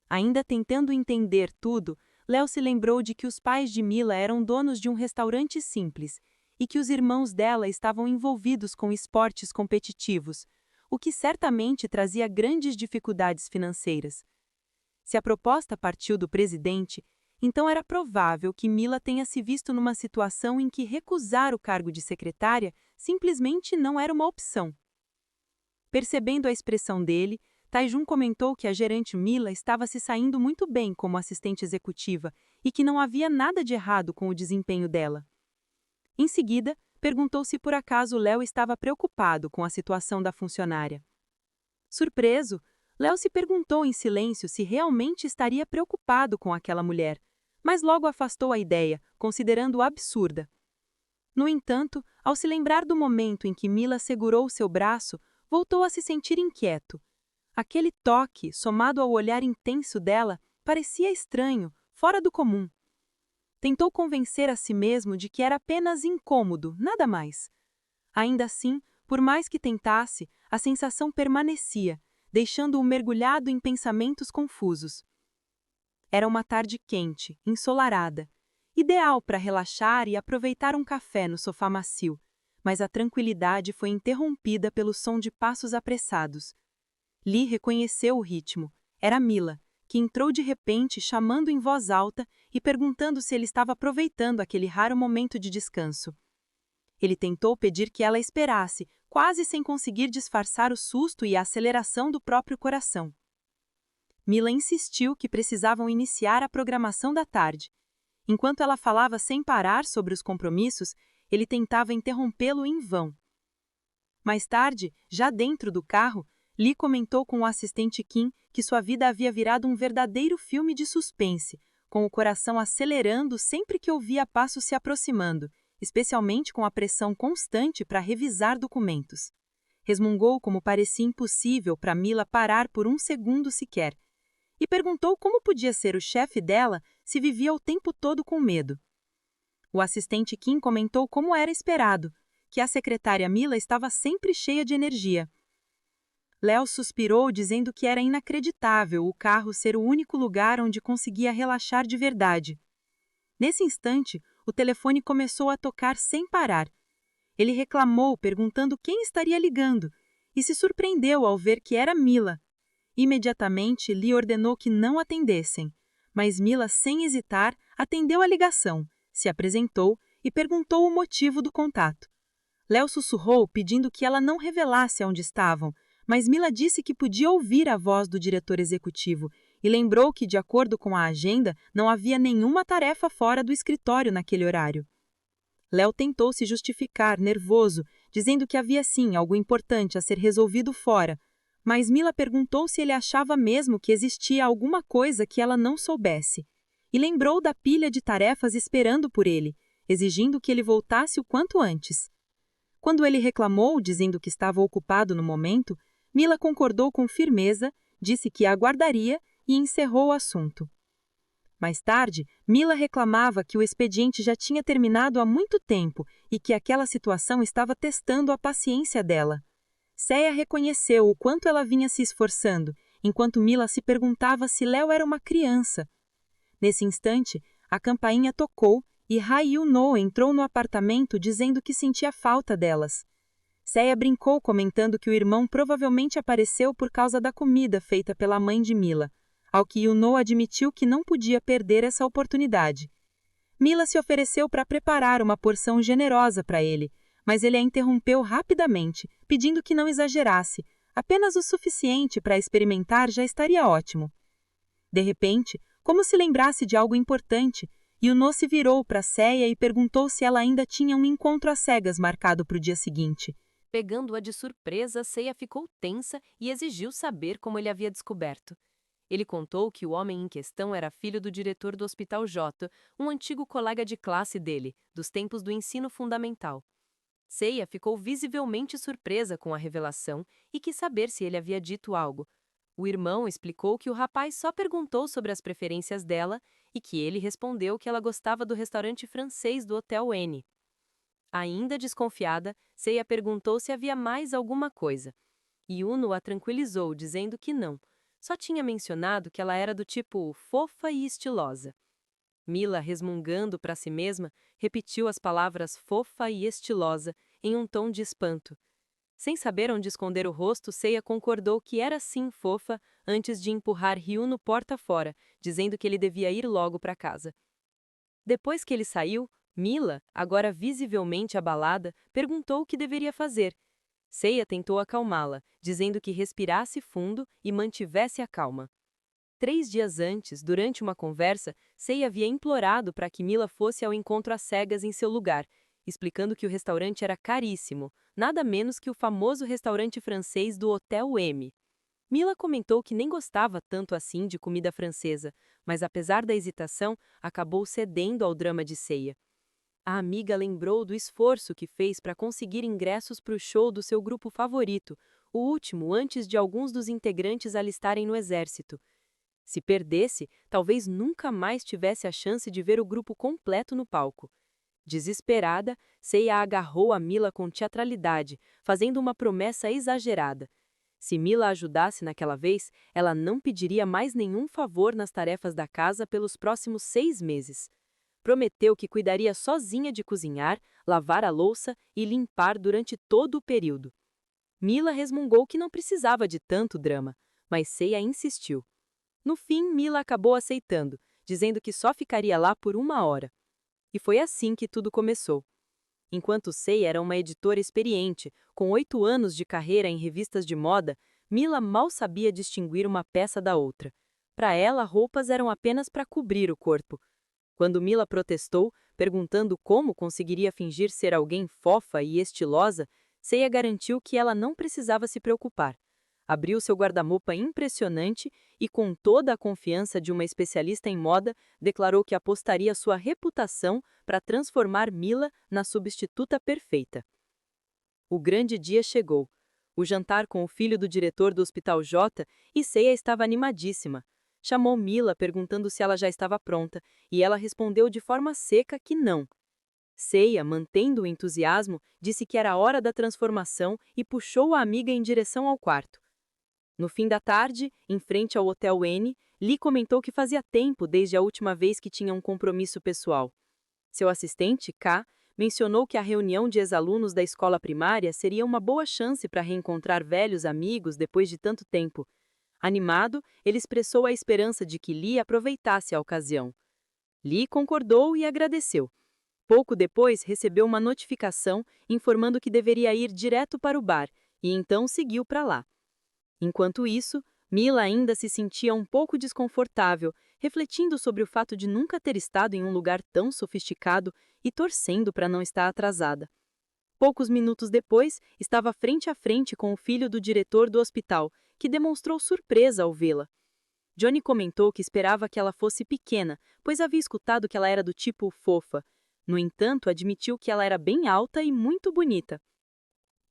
Ainda tentando entender tudo, Léo se lembrou de que os pais de Mila eram donos de um restaurante simples e que os irmãos dela estavam envolvidos com esportes competitivos, o que certamente trazia grandes dificuldades financeiras. Se a proposta partiu do presidente, então era provável que Mila tenha se visto numa situação em que recusar o cargo de secretária simplesmente não era uma opção. Percebendo a expressão dele, Taijun comentou que a gerente Mila estava se saindo muito bem como assistente executiva e que não havia nada de errado com o desempenho dela. Em seguida, perguntou se por acaso Léo estava preocupado com a situação da funcionária. Surpreso, Léo se perguntou em silêncio se realmente estaria preocupado com aquela mulher, mas logo afastou a ideia, considerando-a absurda. No entanto, ao se lembrar do momento em que Mila segurou seu braço, voltou a se sentir inquieto. Aquele toque, somado ao olhar intenso dela, parecia estranho, fora do comum. Tentou convencer a si mesmo de que era apenas incômodo, nada mais. Ainda assim, por mais que tentasse, a sensação permanecia, deixando-o mergulhado em pensamentos confusos. Era uma tarde quente, ensolarada, ideal para relaxar e aproveitar um café no sofá macio, mas a tranquilidade foi interrompida pelo som de passos apressados. Lee reconheceu o ritmo. Era Mila, que entrou de repente chamando em voz alta e perguntando se ele estava aproveitando aquele raro momento de descanso. Ele tentou pedir que ela esperasse, quase sem conseguir disfarçar o susto e a aceleração do próprio coração. Mila insistiu que precisavam iniciar a programação da tarde. Enquanto ela falava sem parar sobre os compromissos, ele tentava interrompê-lo em vão. Mais tarde, já dentro do carro, Lee comentou com o assistente Kim que sua vida havia virado um verdadeiro filme de suspense, com o coração acelerando sempre que ouvia passos se aproximando, especialmente com a pressão constante para revisar documentos. Resmungou como parecia impossível para Mila parar por um segundo sequer, e perguntou como podia ser o chefe dela se vivia o tempo todo com medo. O assistente Kim comentou como era esperado, que a secretária Mila estava sempre cheia de energia. Léo suspirou dizendo que era inacreditável o carro ser o único lugar onde conseguia relaxar de verdade. Nesse instante, o telefone começou a tocar sem parar. Ele reclamou, perguntando quem estaria ligando, e se surpreendeu ao ver que era Mila. Imediatamente, Lee ordenou que não atendessem, mas Mila, sem hesitar, atendeu a ligação, se apresentou e perguntou o motivo do contato. Léo sussurrou, pedindo que ela não revelasse onde estavam, mas Mila disse que podia ouvir a voz do diretor executivo e lembrou que, de acordo com a agenda, não havia nenhuma tarefa fora do escritório naquele horário. Léo tentou se justificar, nervoso, dizendo que havia sim algo importante a ser resolvido fora, mas Mila perguntou se ele achava mesmo que existia alguma coisa que ela não soubesse, e lembrou da pilha de tarefas esperando por ele, exigindo que ele voltasse o quanto antes. Quando ele reclamou, dizendo que estava ocupado no momento, Mila concordou com firmeza, disse que a aguardaria e encerrou o assunto. Mais tarde, Mila reclamava que o expediente já tinha terminado há muito tempo e que aquela situação estava testando a paciência dela. Seia reconheceu o quanto ela vinha se esforçando, enquanto Mila se perguntava se Léo era uma criança. Nesse instante, a campainha tocou e Ha-Yuno entrou no apartamento dizendo que sentia falta delas. Seia brincou comentando que o irmão provavelmente apareceu por causa da comida feita pela mãe de Mila, ao que Yuno admitiu que não podia perder essa oportunidade. Mila se ofereceu para preparar uma porção generosa para ele, mas ele a interrompeu rapidamente, pedindo que não exagerasse, apenas o suficiente para experimentar já estaria ótimo. De repente, como se lembrasse de algo importante, Yuno se virou para Seia e perguntou se ela ainda tinha um encontro às cegas marcado para o dia seguinte. Pegando-a de surpresa, Seia ficou tensa e exigiu saber como ele havia descoberto. Ele contou que o homem em questão era filho do diretor do Hospital J, um antigo colega de classe dele, dos tempos do ensino fundamental. Seia ficou visivelmente surpresa com a revelação e quis saber se ele havia dito algo. O irmão explicou que o rapaz só perguntou sobre as preferências dela e que ele respondeu que ela gostava do restaurante francês do Hotel N. Ainda desconfiada, Seia perguntou se havia mais alguma coisa. Yuno a tranquilizou, dizendo que não. Só tinha mencionado que ela era do tipo fofa e estilosa. Mila, resmungando para si mesma, repetiu as palavras fofa e estilosa em um tom de espanto. Sem saber onde esconder o rosto, Seiya concordou que era sim fofa antes de empurrar Ryu no porta fora, dizendo que ele devia ir logo para casa. Depois que ele saiu, Mila, agora visivelmente abalada, perguntou o que deveria fazer. Seiya tentou acalmá-la, dizendo que respirasse fundo e mantivesse a calma. 3 dias antes, durante uma conversa, Seiya havia implorado para que Mila fosse ao encontro às cegas em seu lugar, explicando que o restaurante era caríssimo, nada menos que o famoso restaurante francês do Hotel M. Mila comentou que nem gostava tanto assim de comida francesa, mas apesar da hesitação, acabou cedendo ao drama de Seiya. A amiga lembrou do esforço que fez para conseguir ingressos para o show do seu grupo favorito, o último antes de alguns dos integrantes alistarem no exército. Se perdesse, talvez nunca mais tivesse a chance de ver o grupo completo no palco. Desesperada, Seiya agarrou a Mila com teatralidade, fazendo uma promessa exagerada. Se Mila ajudasse naquela vez, ela não pediria mais nenhum favor nas tarefas da casa pelos próximos 6 meses. Prometeu que cuidaria sozinha de cozinhar, lavar a louça e limpar durante todo o período. Mila resmungou que não precisava de tanto drama, mas Seiya insistiu. No fim, Mila acabou aceitando, dizendo que só ficaria lá por 1 hora. E foi assim que tudo começou. Enquanto Seiya era uma editora experiente, com 8 anos de carreira em revistas de moda, Mila mal sabia distinguir uma peça da outra. Para ela, roupas eram apenas para cobrir o corpo. Quando Mila protestou, perguntando como conseguiria fingir ser alguém fofa e estilosa, Seiya garantiu que ela não precisava se preocupar. Abriu seu guarda-roupa impressionante e, com toda a confiança de uma especialista em moda, declarou que apostaria sua reputação para transformar Mila na substituta perfeita. O grande dia chegou. O jantar com o filho do diretor do Hospital J e Seiya estava animadíssima. Chamou Mila perguntando se ela já estava pronta, e ela respondeu de forma seca que não. Seiya, mantendo o entusiasmo, disse que era a hora da transformação e puxou a amiga em direção ao quarto. No fim da tarde, em frente ao Hotel N, Lee comentou que fazia tempo desde a última vez que tinha um compromisso pessoal. Seu assistente, K, mencionou que a reunião de ex-alunos da escola primária seria uma boa chance para reencontrar velhos amigos depois de tanto tempo. Animado, ele expressou a esperança de que Lee aproveitasse a ocasião. Lee concordou e agradeceu. Pouco depois, recebeu uma notificação informando que deveria ir direto para o bar, e então seguiu para lá. Enquanto isso, Mila ainda se sentia um pouco desconfortável, refletindo sobre o fato de nunca ter estado em um lugar tão sofisticado e torcendo para não estar atrasada. Poucos minutos depois, estava frente a frente com o filho do diretor do hospital, que demonstrou surpresa ao vê-la. Johnny comentou que esperava que ela fosse pequena, pois havia escutado que ela era do tipo fofa. No entanto, admitiu que ela era bem alta e muito bonita.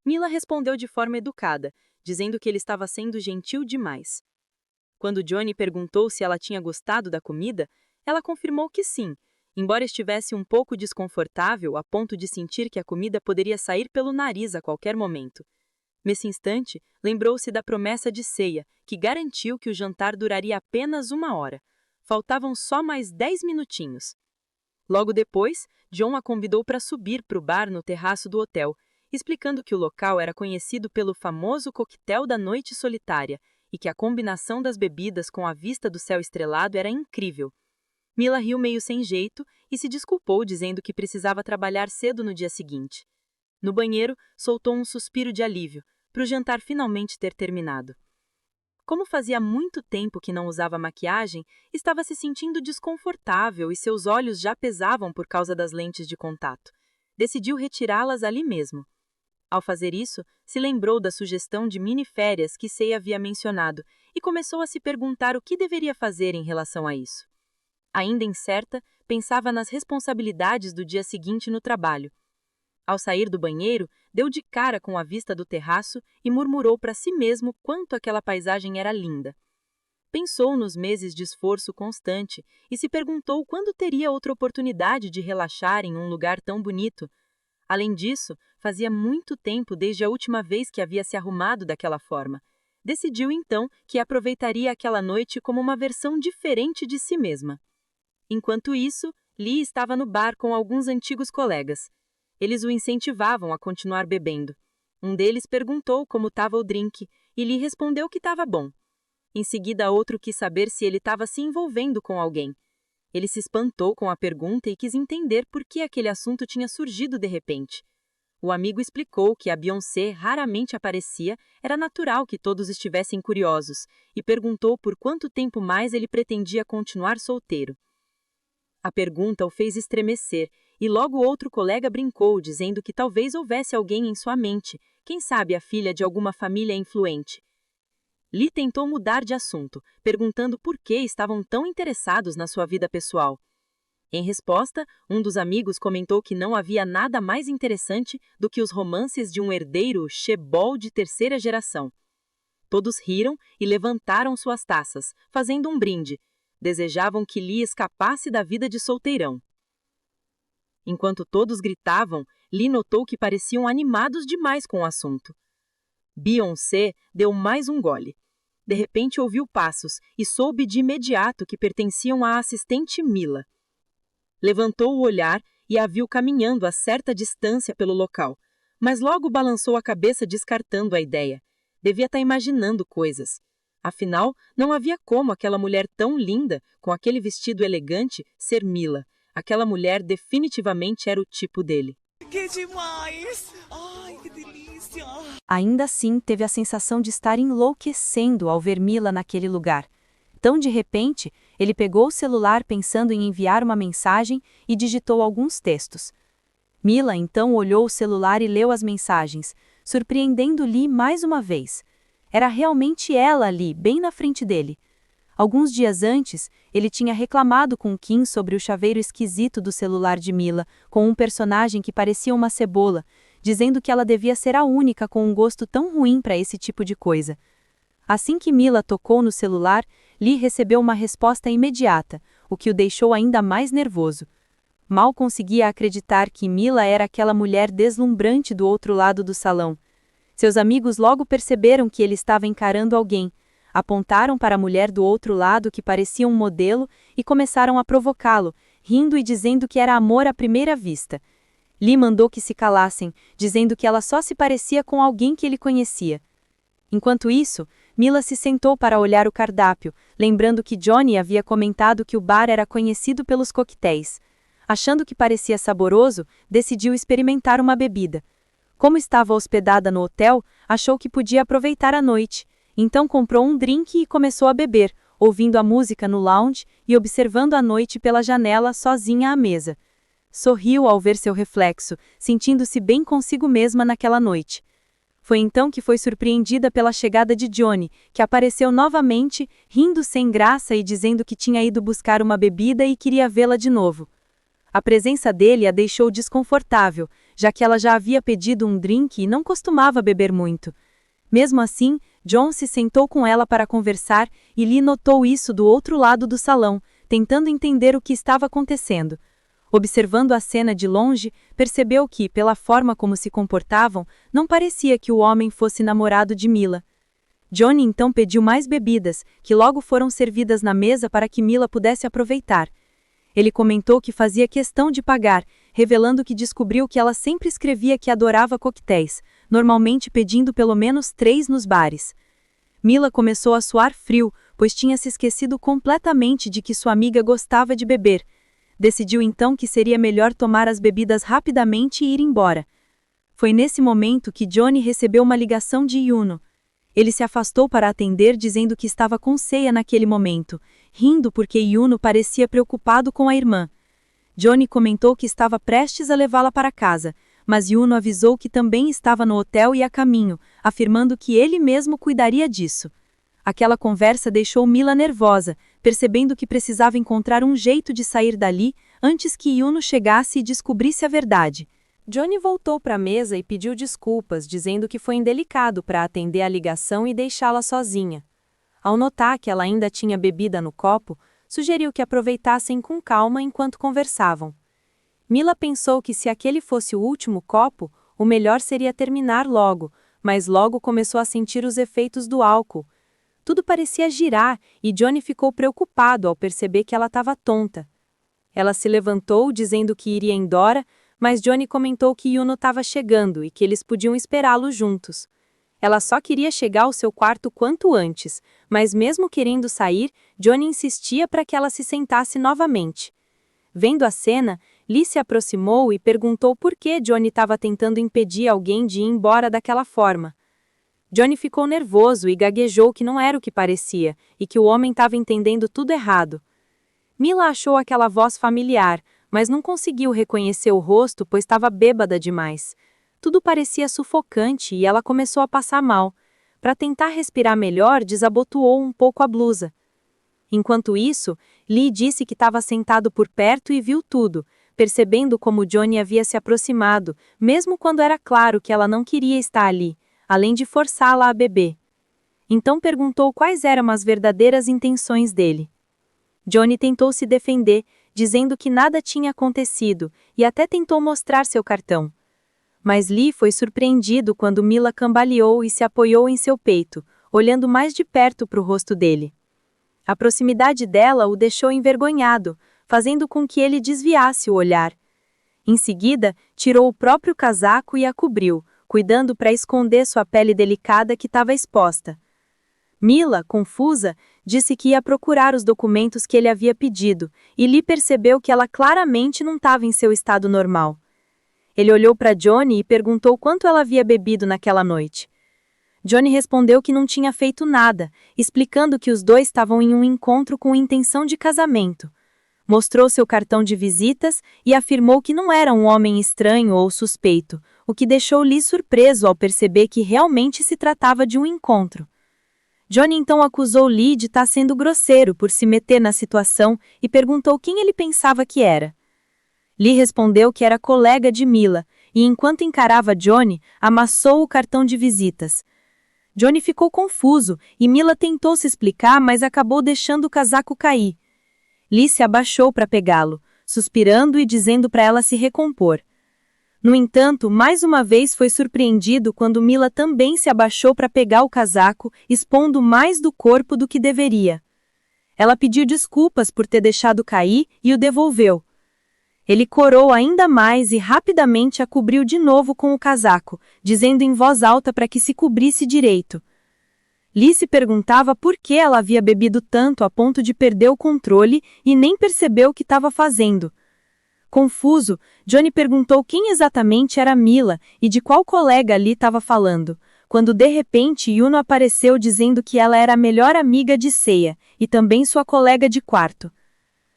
Mila respondeu de forma educada, dizendo que ele estava sendo gentil demais. Quando Johnny perguntou se ela tinha gostado da comida, ela confirmou que sim, embora estivesse um pouco desconfortável a ponto de sentir que a comida poderia sair pelo nariz a qualquer momento. Nesse instante, lembrou-se da promessa de Seiya, que garantiu que o jantar duraria apenas 1 hora. Faltavam só mais 10 minutinhos. Logo depois, John a convidou para subir para o bar no terraço do hotel, explicando que o local era conhecido pelo famoso coquetel da noite solitária e que a combinação das bebidas com a vista do céu estrelado era incrível. Mila riu meio sem jeito e se desculpou dizendo que precisava trabalhar cedo no dia seguinte. No banheiro, soltou um suspiro de alívio, para o jantar finalmente ter terminado. Como fazia muito tempo que não usava maquiagem, estava se sentindo desconfortável e seus olhos já pesavam por causa das lentes de contato. Decidiu retirá-las ali mesmo. Ao fazer isso, se lembrou da sugestão de mini-férias que Seiya havia mencionado e começou a se perguntar o que deveria fazer em relação a isso. Ainda incerta, pensava nas responsabilidades do dia seguinte no trabalho. Ao sair do banheiro, deu de cara com a vista do terraço e murmurou para si mesmo quanto aquela paisagem era linda. Pensou nos meses de esforço constante e se perguntou quando teria outra oportunidade de relaxar em um lugar tão bonito. Além disso, fazia muito tempo desde a última vez que havia se arrumado daquela forma. Decidiu então que aproveitaria aquela noite como uma versão diferente de si mesma. Enquanto isso, Lee estava no bar com alguns antigos colegas. Eles o incentivavam a continuar bebendo. Um deles perguntou como estava o drink e Lee respondeu que estava bom. Em seguida, outro quis saber se ele estava se envolvendo com alguém. Ele se espantou com a pergunta e quis entender por que aquele assunto tinha surgido de repente. O amigo explicou que a Beyoncé raramente aparecia, era natural que todos estivessem curiosos, e perguntou por quanto tempo mais ele pretendia continuar solteiro. A pergunta o fez estremecer, e logo outro colega brincou, dizendo que talvez houvesse alguém em sua mente, quem sabe a filha de alguma família influente. Lee tentou mudar de assunto, perguntando por que estavam tão interessados na sua vida pessoal. Em resposta, um dos amigos comentou que não havia nada mais interessante do que os romances de um herdeiro chebol de terceira geração. Todos riram e levantaram suas taças, fazendo um brinde. Desejavam que Lee escapasse da vida de solteirão. Enquanto todos gritavam, Lee notou que pareciam animados demais com o assunto. Beyoncé deu mais um gole. De repente ouviu passos e soube de imediato que pertenciam à assistente Mila. Levantou o olhar e a viu caminhando a certa distância pelo local, mas logo balançou a cabeça descartando a ideia. Devia estar imaginando coisas. Afinal, não havia como aquela mulher tão linda, com aquele vestido elegante, ser Mila. Aquela mulher definitivamente era o tipo dele. Que demais! Ai, que delícia! Ainda assim, teve a sensação de estar enlouquecendo ao ver Mila naquele lugar. Tão de repente, ele pegou o celular pensando em enviar uma mensagem e digitou alguns textos. Mila então olhou o celular e leu as mensagens, surpreendendo Lee mais uma vez. Era realmente ela ali, bem na frente dele. Alguns dias antes, ele tinha reclamado com Kim sobre o chaveiro esquisito do celular de Mila, com um personagem que parecia uma cebola, dizendo que ela devia ser a única com um gosto tão ruim para esse tipo de coisa. Assim que Mila tocou no celular, Lee recebeu uma resposta imediata, o que o deixou ainda mais nervoso. Mal conseguia acreditar que Mila era aquela mulher deslumbrante do outro lado do salão. Seus amigos logo perceberam que ele estava encarando alguém, apontaram para a mulher do outro lado que parecia um modelo e começaram a provocá-lo, rindo e dizendo que era amor à primeira vista. Lee mandou que se calassem, dizendo que ela só se parecia com alguém que ele conhecia. Enquanto isso, Mila se sentou para olhar o cardápio, lembrando que Johnny havia comentado que o bar era conhecido pelos coquetéis. Achando que parecia saboroso, decidiu experimentar uma bebida. Como estava hospedada no hotel, achou que podia aproveitar a noite. Então comprou um drink e começou a beber, ouvindo a música no lounge e observando a noite pela janela sozinha à mesa. Sorriu ao ver seu reflexo, sentindo-se bem consigo mesma naquela noite. Foi então que foi surpreendida pela chegada de Johnny, que apareceu novamente, rindo sem graça e dizendo que tinha ido buscar uma bebida e queria vê-la de novo. A presença dele a deixou desconfortável, já que ela já havia pedido um drink e não costumava beber muito. Mesmo assim, John se sentou com ela para conversar e Lee notou isso do outro lado do salão, tentando entender o que estava acontecendo. Observando a cena de longe, percebeu que, pela forma como se comportavam, não parecia que o homem fosse namorado de Mila. Johnny então pediu mais bebidas, que logo foram servidas na mesa para que Mila pudesse aproveitar. Ele comentou que fazia questão de pagar, revelando que descobriu que ela sempre escrevia que adorava coquetéis, normalmente pedindo pelo menos 3 nos bares. Mila começou a suar frio, pois tinha se esquecido completamente de que sua amiga gostava de beber. Decidiu então que seria melhor tomar as bebidas rapidamente e ir embora. Foi nesse momento que Johnny recebeu uma ligação de Yuno. Ele se afastou para atender dizendo que estava com ceia naquele momento, rindo porque Yuno parecia preocupado com a irmã. Johnny comentou que estava prestes a levá-la para casa, mas Yuno avisou que também estava no hotel e a caminho, afirmando que ele mesmo cuidaria disso. Aquela conversa deixou Mila nervosa, percebendo que precisava encontrar um jeito de sair dali antes que Yuno chegasse e descobrisse a verdade. Johnny voltou para a mesa e pediu desculpas, dizendo que foi indelicado para atender a ligação e deixá-la sozinha. Ao notar que ela ainda tinha bebida no copo, sugeriu que aproveitassem com calma enquanto conversavam. Mila pensou que se aquele fosse o último copo, o melhor seria terminar logo, mas logo começou a sentir os efeitos do álcool. Tudo parecia girar e Johnny ficou preocupado ao perceber que ela estava tonta. Ela se levantou, dizendo que iria embora, mas Johnny comentou que Yuno estava chegando e que eles podiam esperá-lo juntos. Ela só queria chegar ao seu quarto quanto antes, mas mesmo querendo sair, Johnny insistia para que ela se sentasse novamente. Vendo a cena, Lee se aproximou e perguntou por que Johnny estava tentando impedir alguém de ir embora daquela forma. Johnny ficou nervoso e gaguejou que não era o que parecia, e que o homem estava entendendo tudo errado. Mila achou aquela voz familiar, mas não conseguiu reconhecer o rosto, pois estava bêbada demais. Tudo parecia sufocante e ela começou a passar mal. Para tentar respirar melhor, desabotoou um pouco a blusa. Enquanto isso, Lee disse que estava sentado por perto e viu tudo, percebendo como Johnny havia se aproximado, mesmo quando era claro que ela não queria estar ali, além de forçá-la a beber. Então perguntou quais eram as verdadeiras intenções dele. Johnny tentou se defender, dizendo que nada tinha acontecido, e até tentou mostrar seu cartão. Mas Lee foi surpreendido quando Mila cambaleou e se apoiou em seu peito, olhando mais de perto para o rosto dele. A proximidade dela o deixou envergonhado, fazendo com que ele desviasse o olhar. Em seguida, tirou o próprio casaco e a cobriu, cuidando para esconder sua pele delicada que estava exposta. Mila, confusa, disse que ia procurar os documentos que ele havia pedido, e Lee percebeu que ela claramente não estava em seu estado normal. Ele olhou para Johnny e perguntou quanto ela havia bebido naquela noite. Johnny respondeu que não tinha feito nada, explicando que os dois estavam em um encontro com intenção de casamento. Mostrou seu cartão de visitas e afirmou que não era um homem estranho ou suspeito, o que deixou Lee surpreso ao perceber que realmente se tratava de um encontro. Johnny então acusou Lee de estar sendo grosseiro por se meter na situação e perguntou quem ele pensava que era. Lee respondeu que era colega de Mila e, enquanto encarava Johnny, amassou o cartão de visitas. Johnny ficou confuso e Mila tentou se explicar, mas acabou deixando o casaco cair. Lee se abaixou para pegá-lo, suspirando e dizendo para ela se recompor. No entanto, mais uma vez foi surpreendido quando Mila também se abaixou para pegar o casaco, expondo mais do corpo do que deveria. Ela pediu desculpas por ter deixado cair e o devolveu. Ele corou ainda mais e rapidamente a cobriu de novo com o casaco, dizendo em voz alta para que se cobrisse direito. Lee se perguntava por que ela havia bebido tanto a ponto de perder o controle e nem percebeu o que estava fazendo. Confuso, Johnny perguntou quem exatamente era Mila e de qual colega Lee estava falando, quando de repente Yuno apareceu dizendo que ela era a melhor amiga de Seiya e também sua colega de quarto.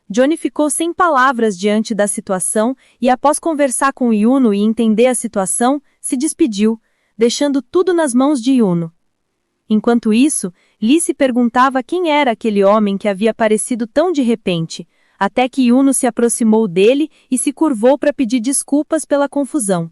Johnny ficou sem palavras diante da situação e, após conversar com Yuno e entender a situação, se despediu, deixando tudo nas mãos de Yuno. Enquanto isso, Lee se perguntava quem era aquele homem que havia aparecido tão de repente, até que Yuno se aproximou dele e se curvou para pedir desculpas pela confusão.